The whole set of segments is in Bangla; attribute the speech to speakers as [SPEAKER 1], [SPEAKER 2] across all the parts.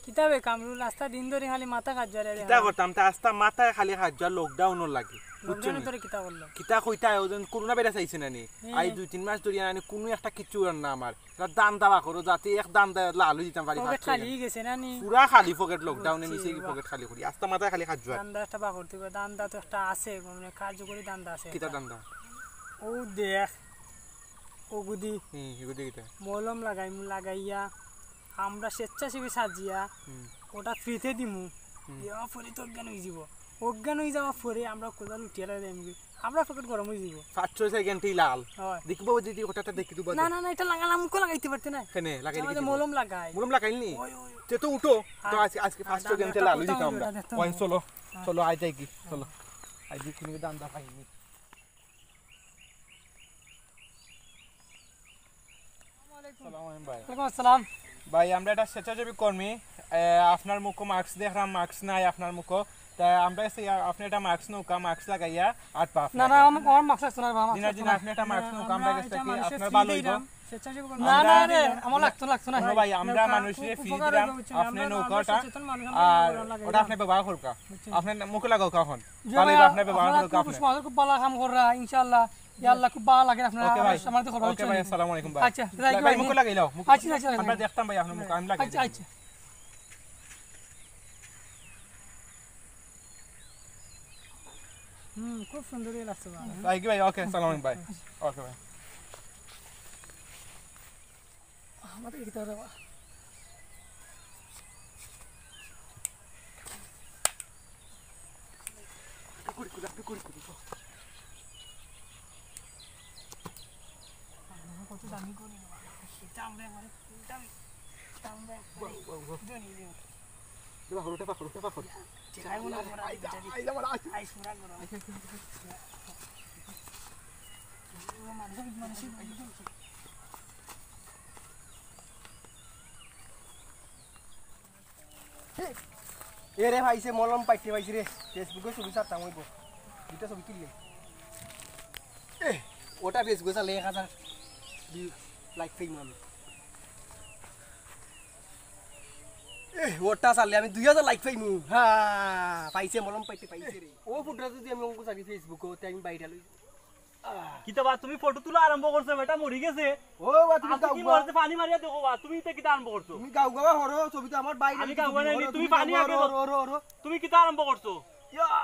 [SPEAKER 1] কিতাবে কামরুল রাস্তা দিন ধরে খালি মাথা কাজ রে
[SPEAKER 2] কিতা করতাম তা আস্তা মাথায় খালি কাজ লকডাউনর লাগে
[SPEAKER 1] লকডাউনে তোরে কিতা করলো
[SPEAKER 2] কিতা কইতা ওজন করোনা ভাইরাস আইছে নানি আই 2-3 মাস ধরে নানি কোনো একটা কিছু না আমার দান দাবা করো যাতে এক দান লালু দিতাম পারি
[SPEAKER 1] পকেট খালি গেছে নানি
[SPEAKER 2] পুরা খালি পকেট লকডাউনে নিচে পকেট খালি করি আস্তা মাথায় খালি কাজ
[SPEAKER 1] দান্দা একটা বা করতে হবে দান্দা তো একটা আছে মানে কার্যকরী দান্দা আছে
[SPEAKER 2] কিতা দান্দা
[SPEAKER 1] ও দেখ ও গুদি
[SPEAKER 2] গুদি কিতা
[SPEAKER 1] মলম লাগাইয়া আমরা স্বেচ্ছাসেবী সাজিয়া ওটা ফ্রিতে দিমু দেওয়া পরে তো অজ্ঞান হয়ে যাওয়া পরে আমরা কোদাল উঠিয়ে দেবো আমরা পকেট গরম হয়ে যাব 5-6
[SPEAKER 2] সেকেন্ডই লাল দেখবো যদি ওটাটা দেখি দিবা
[SPEAKER 1] না না না এটা লাগালাম কো লাগাইতে পারতে না
[SPEAKER 2] কেন লাগাইলি
[SPEAKER 1] আমাদের মলম
[SPEAKER 2] লাগাইনি তে তো উঠো তো আজকে ফার্স্ট সেকেন্ডে লাল দিতাম আমরা ওই চলো চলো আই যাই কি চলো আই দি কিনে দান্দা পাইনি আসসালামু আলাইকুম ভাই
[SPEAKER 1] ওয়ালাইকুম আসসালাম
[SPEAKER 2] ভাই আমরা একটা স্বেচ্ছাসেবী কর্মী আপনার মুখে মাস্ক দেখলাম মাস্ক নাই আপনার মুখে তা আমরা আপনি একটা মাস্ক নৌকা মাস্ক লাগাইয়া আট পা
[SPEAKER 1] না না আমার মাস্ক আছে না বাবা
[SPEAKER 2] দিনার দিন আপনি একটা মাস্ক নৌকা আমরা কাছে কি আপনার ভালো হইবো
[SPEAKER 1] স্বেচ্ছাসেবী কর্মী না না রে আমার লাগতো না
[SPEAKER 2] ভাই আমরা মানুষের ফ্রি দিলাম আপনি নৌকাটা আর ওটা আপনি ব্যবহার করুকা আপনি মুখে লাগাও কখন ভালো আপনি ব্যবহার করুকা আপনি
[SPEAKER 1] খুব ভালো কাম কররা ইনশাআল্লাহ ইয়া আল্লাহ খুব ভালো লাগে আপনারা আমাদের খবর
[SPEAKER 2] ওকে ভাই আসসালামু আলাইকুম ভাই
[SPEAKER 1] আচ্ছা
[SPEAKER 2] ভাই মুখে লাগাইলাও
[SPEAKER 1] আচ্ছা
[SPEAKER 2] আমরা দেখতাম ভাই আপনার মুখে আমি লাগাই
[SPEAKER 1] আচ্ছা খুব সুন্দর লাগছে
[SPEAKER 2] ভাই ভাই ওকে আসসালামু আলাইকুম ভাই ওকে ভাই
[SPEAKER 1] আমাদের কি তারা কত দামি করে এটা আমরা মানে দামি
[SPEAKER 2] দেবা হলুটা পাখো
[SPEAKER 1] চাই মনে করে আই যাবা আই সুরা করো
[SPEAKER 3] এরে ভাইছে মলম পাইতে পাইছি রে ফেসবুকে ছবি ছাড়তাম হইব দুইটা ছবি তুললে ওটা ফেসবুকে চালে 1000 লাইক পাইম আমি ওটা চালে আমি 2000 লাইক পাইমু হ্যাঁ পাইছে মলম পাইতে পাইছে রে ও ফুটরা যদি আমি অঙ্ক চালি ফেসবুকে আমি বাইরে লই
[SPEAKER 4] কিতা বা তুমি ফটো তোলা আরম্ভ করছো বেটা মরি গেছে
[SPEAKER 3] ও বা তুমি
[SPEAKER 4] কি বলতে পানি মারিয়া দেখো বা তুমি তে কিতা আরম্ভ করছো
[SPEAKER 3] তুমি গাও গাওয়া হরো ছবি তো আমার বাইরে
[SPEAKER 4] আমি গাও গাওয়া তুমি পানি আগে তুমি কিতা আরম্ভ করছো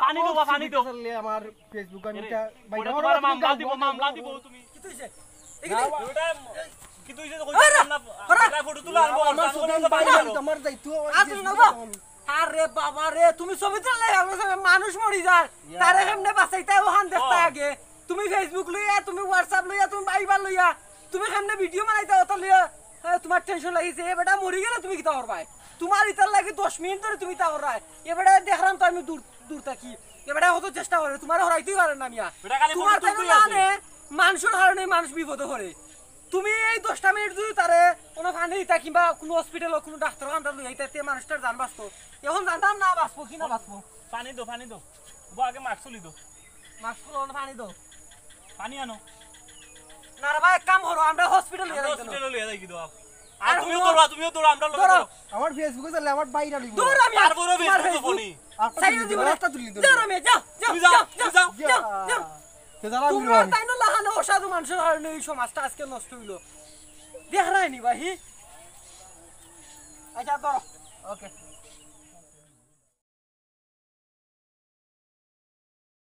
[SPEAKER 4] পানি দাও পানি দাও
[SPEAKER 3] চলে আমার ফেসবুক আমি তা
[SPEAKER 4] বাইরে তোমার মামলা দিব তুমি কি কইছে ওটা কি তুই যে কইছ না ফটো তোলা আরম্ভ করছো
[SPEAKER 3] তোমার যাইতো
[SPEAKER 1] আরে বাবা রে তুমি ছবি তুললে মানুষ মরি যায় তারে কেমনে বাঁচাইতা ওখান দেখতা আগে তুমি ফেসবুক লইয়া তুমি হোয়াটসঅ্যাপ লইয়া তুমি বাইবার লইয়া তুমি কেমনে ভিডিও বানাইতা ওটা লইয়া তোমার টেনশন লাগিছে এ বেটা মরি গেলে তুমি কিতা করবাই তোমার ইতার লাগি 10 মিনিট ধরে তুমি তা করাই এ বেটা দেখলাম তো আমি দূর থাকি এ বেটা কত চেষ্টা করে তোমার হরাইতেই পারে না মিয়া তোমার তো জানে মানুষের কারণে মানুষ বিপদে পড়ে তুমি এই 10টা মিনিট যদি তারে কোনো ফানি দিতা কিংবা কোনো হসপিটাল কোনো ডাক্তারখানা লইয়া তে মানুষটার জান বাঁচতো এখন জানতাম না বাঁচবো কি না বাঁচবো
[SPEAKER 4] পানি দাও বো আগে মাস্ক তুলি দাও
[SPEAKER 1] মাস্ক খুলো পানি দাও
[SPEAKER 4] পানি আনো
[SPEAKER 1] না রে ভাই কাম করো আমরা হসপিটাল
[SPEAKER 4] লইয়া যাই কি দাও আর তুমিও দৌড়া আমরা
[SPEAKER 1] ধরো
[SPEAKER 3] আমার ফেসবুকে চলে আমার বাইরে লইব
[SPEAKER 1] দৌড় আমি
[SPEAKER 4] আর বড় ফেসবুক ফোনি
[SPEAKER 3] সাইড দিব একটা তুলি দাও
[SPEAKER 1] যাও আমি যাও
[SPEAKER 3] তে জানা
[SPEAKER 1] তোমরা তাই না লাগানো অসাধু মানুষের কারণে এই সমাজটা আজকে নষ্ট হইলো দেখ রাইনি ভাই আচ্ছা ধরো ওকে